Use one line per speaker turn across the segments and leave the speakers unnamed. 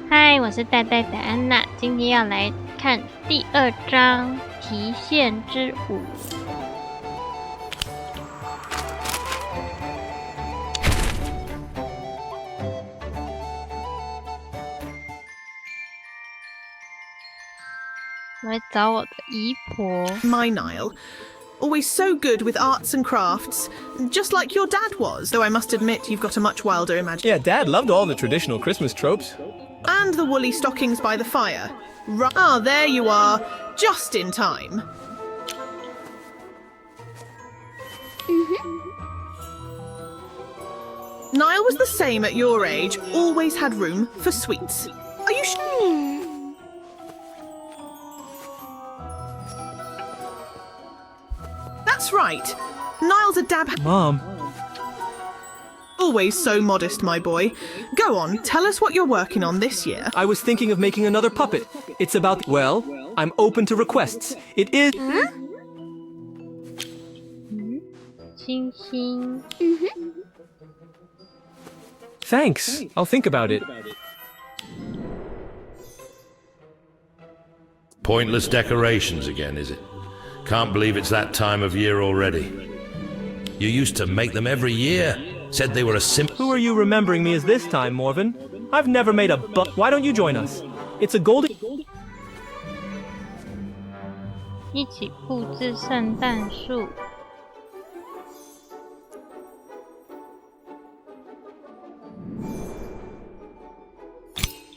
嗨，我是戴戴的安娜，今天要来看第2章提线之舞。我来找我的姨婆。
My Niall. Always so good with arts and crafts, just like your dad was, though I must admit you've got a much wilder imagination.
Yeah, Dad loved all the traditional Christmas tropes.
And the woolly stockings by the fire. Ah, there you are, just in time. Niall was the same at your age, always had room for sweets. Are you sure? That's right. Niall's a dab.
Mom.
Always so modest, my boy. Go on, tell us what you're working on this year.
I was thinking of making another puppet. It's about, well, I'm open to requests. It is...
星星。
Thanks. I'll think about it.
Pointless decorations again, is it? Can't believe it's that time of year already. You used to make them every year. Said they were a simple...
Who are you remembering me as this time, Morven? I've never made a Why don't you join us? It's a golden...
一起布置圣诞树。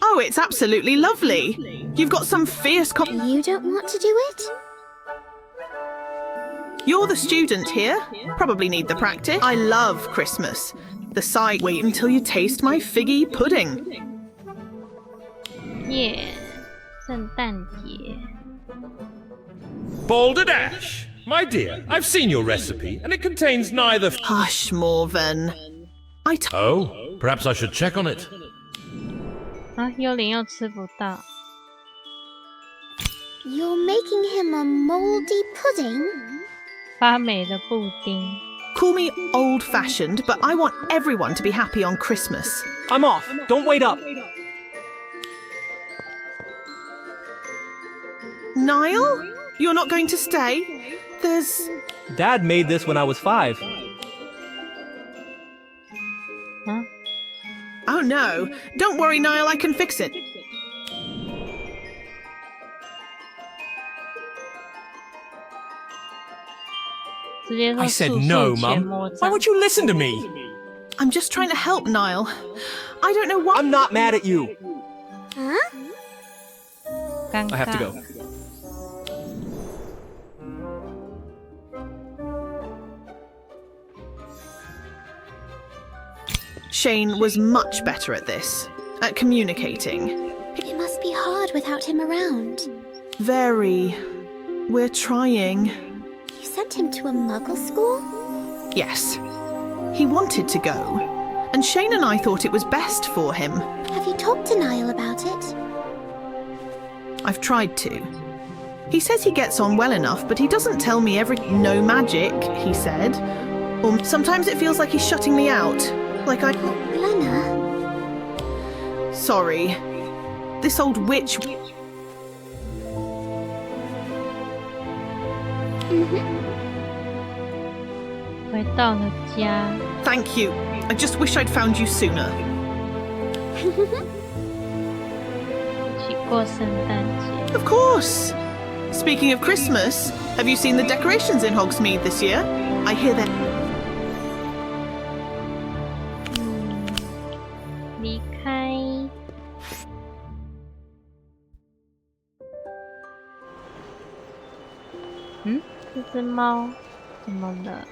Oh, it's absolutely lovely. You've got some fierce...
You don't want to do it?
You're the student here. Probably need the practice. I love Christmas. The sight... Wait until you taste my figgy pudding.
Yeah， 圣诞节。
Balderdash! My dear, I've seen your recipe, and it contains neither...
Hush, Morven.
Oh, perhaps I should check on it.
啊，幽灵又吃不到。
You're making him a moldy pudding?
发霉的布丁。
Call me old-fashioned, but I want everyone to be happy on Christmas.
I'm off. Don't wait up.
Niall? You're not going to stay? There's...
Dad made this when I was 5.
啊，
Oh no. Don't worry, Niall, I can fix it.
I said no, Mum. Why won't you listen to me?
I'm just trying to help, Niall. I don't know why...
I'm not mad at you.
Huh?
尴尬。
I have to go.
Shane was much better at this, at communicating.
It must be hard without him around.
Very. We're trying.
You sent him to a muggle school?
Yes. He wanted to go, and Shane and I thought it was best for him.
Have you talked to Niall about it?
I've tried to. He says he gets on well enough, but he doesn't tell me no magic, he said. Or sometimes it feels like he's shutting me out. Like I...
Glenna?
Sorry. This old witch...
Mm-hmm.
回到了家。
Thank you. I just wish I'd found you sooner.
一起过圣诞节。
Of course. Speaking of Christmas, have you seen the decorations in Hogsmeade this year? I hear that...
离开。嗯，这只猫怎么了？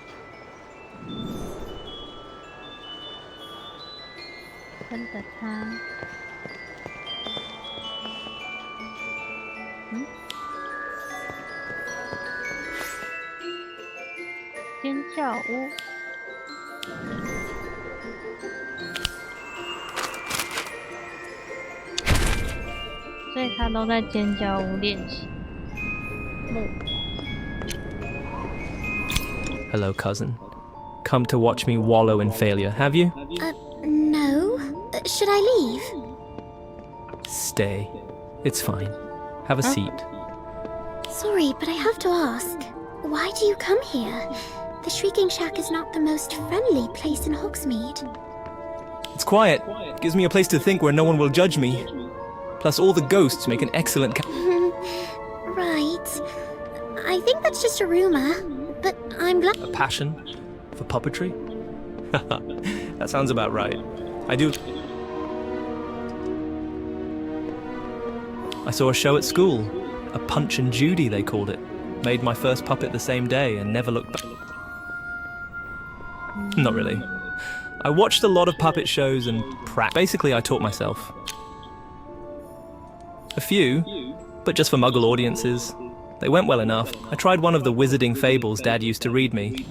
跟着它。嗯？尖叫屋。所以他都在尖叫屋练习。
Hello, cousin. Come to watch me wallow in failure, have you?
No. Should I leave?
stay. It's fine. Have a seat.
Sorry, but I have to ask. Why do you come here? The Shrieking Shack is not the most friendly place in Hogsmeade.
It's quiet. Gives me a place to think where no one will judge me. Plus, all the ghosts make an excellent
Right. I think that's just a rumor, but I'm glad.
A passion for puppetry? That sounds about right. I do. I saw a show at school. A Punch and Judy, they called it. Made my first puppet the same day and never looked back. Not really. I watched a lot of puppet shows and basically I taught myself. A few, but just for Muggle audiences. They went well enough. I tried one of the wizarding fables Dad used to read me.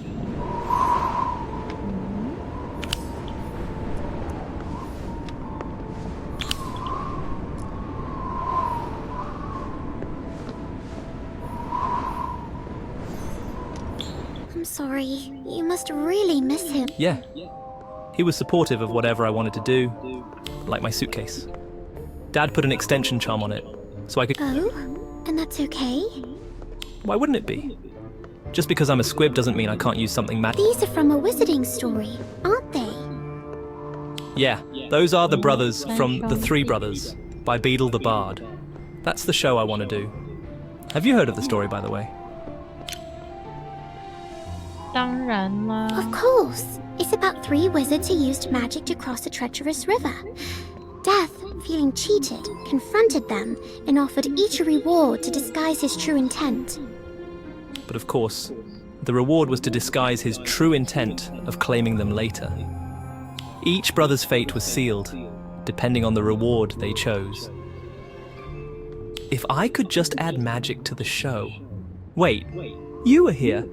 I'm sorry. You must really miss him.
Yeah. He was supportive of whatever I wanted to do, like my suitcase. Dad put an extension charm on it, so I could...
Oh? And that's okay?
Why wouldn't it be? Just because I'm a squib doesn't mean I can't use something
These are from a wizarding story, aren't they?
Yeah, those are the brothers from The Three Brothers, by Beadle the Bard. That's the show I want to do. Have you heard of the story, by the way?
当然啦。
Of course. It's about 3 wizards who used magic to cross a treacherous river. Death, feeling cheated, confronted them and offered each a reward to disguise his true intent.
But of course, the reward was to disguise his true intent of claiming them later. Each brother's fate was sealed, depending on the reward they chose. If I could just add magic to the show... Wait, you were here.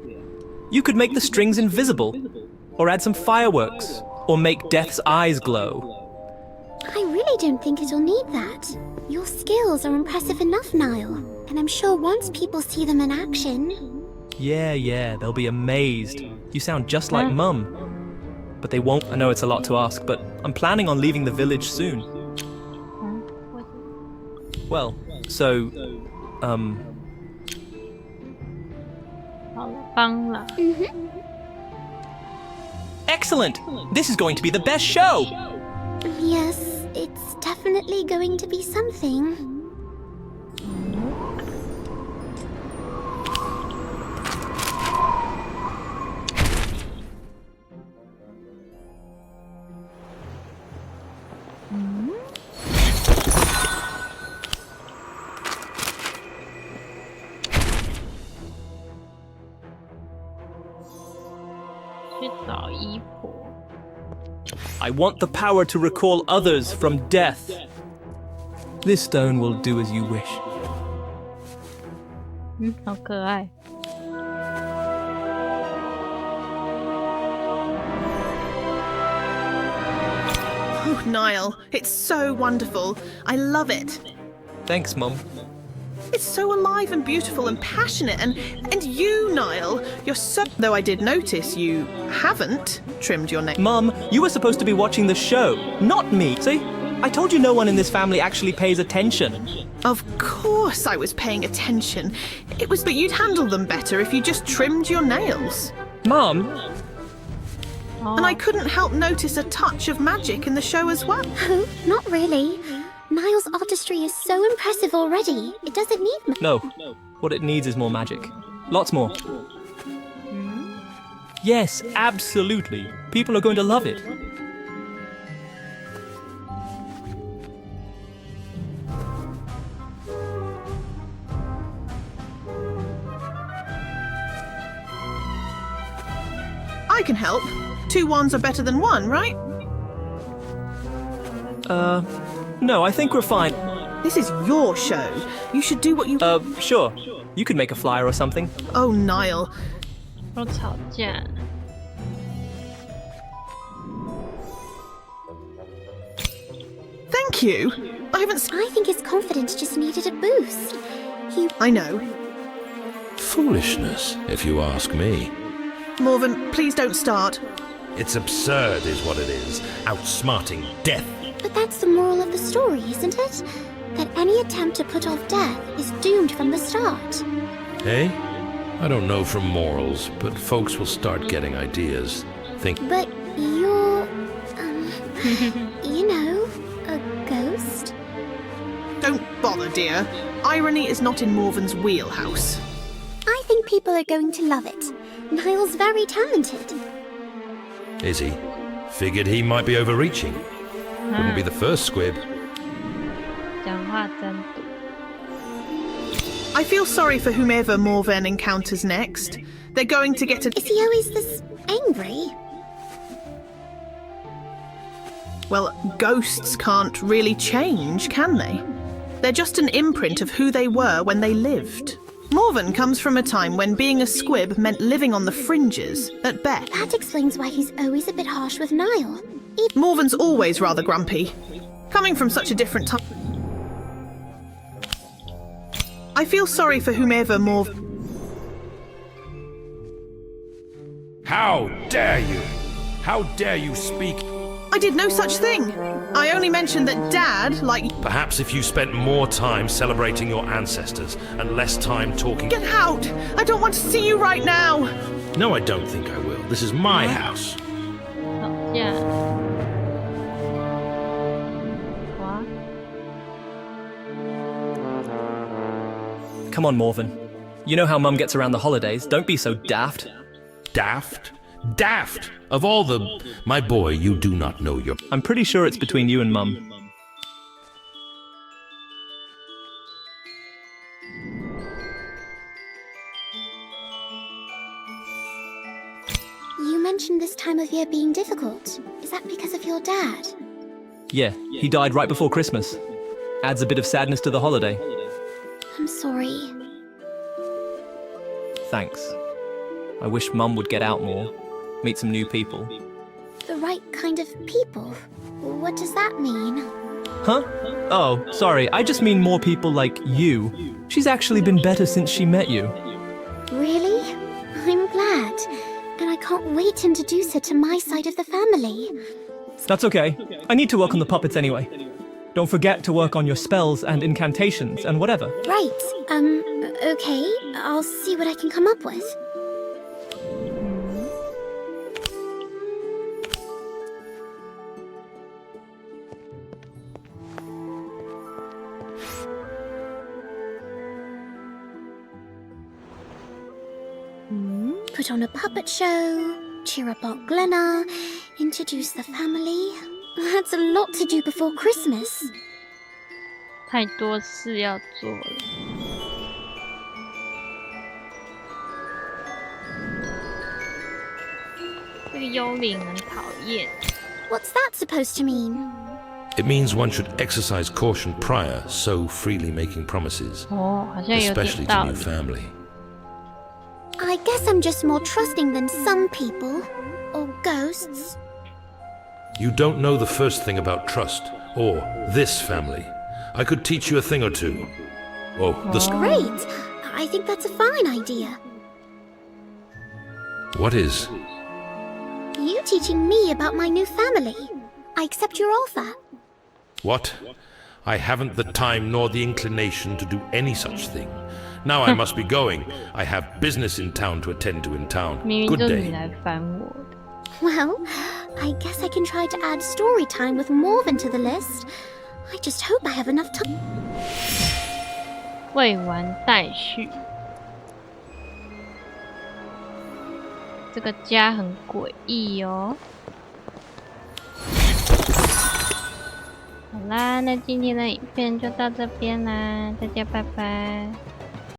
You could make the strings invisible, or add some fireworks, or make Death's eyes glow.
I really don't think it'll need that. Your skills are impressive enough, Niall, and I'm sure once people see them in action...
Yeah, they'll be amazed. You sound just like Mum. But they won't. I know it's a lot to ask, but I'm planning on leaving the village soon. Well, so,
好了，帮了。
Excellent! This is going to be the best show!
Yes, it's definitely going to be something.
I want the power to recall others from death. This stone will do as you wish.
好可爱。
Oh, Niall, it's so wonderful. I love it.
Thanks, Mum.
It's so alive and beautiful and passionate, and you, Niall, you're so... Though I did notice you haven't trimmed your nails.
Mum, you were supposed to be watching the show, not me. See? I told you no one in this family actually pays attention.
Of course I was paying attention. But you'd handle them better if you just trimmed your nails.
Mum?
And I couldn't help notice a touch of magic in the show as well.
Oh, not really. Niall's artistry is so impressive already. It doesn't need
No. What it needs is more magic. Lots more. Yes, absolutely. People are going to love it.
I can help. 2 wands are better than 1, right?
No, I think we're fine.
This is your show. You should do what you...
Sure. You could make a flyer or something.
Oh, Niall.
都吵架。
Thank you. I
think his confidence just needed a boost.
I know.
Foolishness, if you ask me.
Morven, please don't start.
It's absurd is what it is. Outsmarting death
But that's the moral of the story, isn't it? That any attempt to put off death is doomed from the start.
Hey? I don't know from morals, but folks will start getting ideas.
But you're, you know, a ghost?
Don't bother, dear. Irony is not in Morven's wheelhouse.
I think people are going to love it. Niall's very talented.
Is he? Figured he might be overreaching. Wouldn't be the first squib.
讲话真毒。
I feel sorry for whomever Morven encounters next. They're going to get a...
Is he always this angry?
Well, ghosts can't really change, can they? They're just an imprint of who they were when they lived. Morven comes from a time when being a squib meant living on the fringes, at best.
That explains why he's always a bit harsh with Niall.
Morven's always rather grumpy. Coming from such a different time... I feel sorry for whomever
How dare you? How dare you speak?
I did no such thing. I only mentioned that Dad, like...
Perhaps if you spent more time celebrating your ancestors and less time talking...
Get out! I don't want to see you right now!
No, I don't think I will. This is my house.
吵架。哇，
Come on, Morven. You know how Mum gets around the holidays. Don't be so daft.
Daft? Daft! Of all the... My boy, you do not know your...
I'm pretty sure it's between you and Mum.
You mentioned this time of year being difficult. Is that because of your dad?
Yeah, he died right before Christmas. Adds a bit of sadness to the holiday.
I'm sorry.
Thanks. I wish Mum would get out more, meet some new people.
The right kind of people? What does that mean?
Huh? Oh, sorry, I just mean more people like you. She's actually been better since she met you.
Really? I'm glad. And I can't wait to introduce her to my side of the family.
That's okay. I need to work on the puppets anyway. Don't forget to work on your spells and incantations and whatever.
Right. Okay. I'll see what I can come up with. Put on a puppet show, cheer up Aunt Glenna, introduce the family. That's a lot to do before Christmas.
太多事要做了。这个幽灵很讨厌。
What's that supposed to mean?
It means one should exercise caution prior so freely making promises.
哦，好像有
Especially
点道
to
理
new。family.
I guess I'm just more trusting than some people. Or ghosts.
You don't know the first thing about trust, or this family. I could teach you a thing or two. Oh,
Great. I think that's a fine idea.
What is?
You teaching me about my new family. I accept your offer.
What? I haven't the time nor the inclination to do any such thing. Now I must be going. I have business in town to attend to in town.
明明
Good
就是你
day.
来烦我的。
Well, I guess I can try to add story time with Morven to the list. I just hope I have enough time.
未完待续。这个家很诡异哦。好啦，那今天的影片就到这边啦，大家拜拜。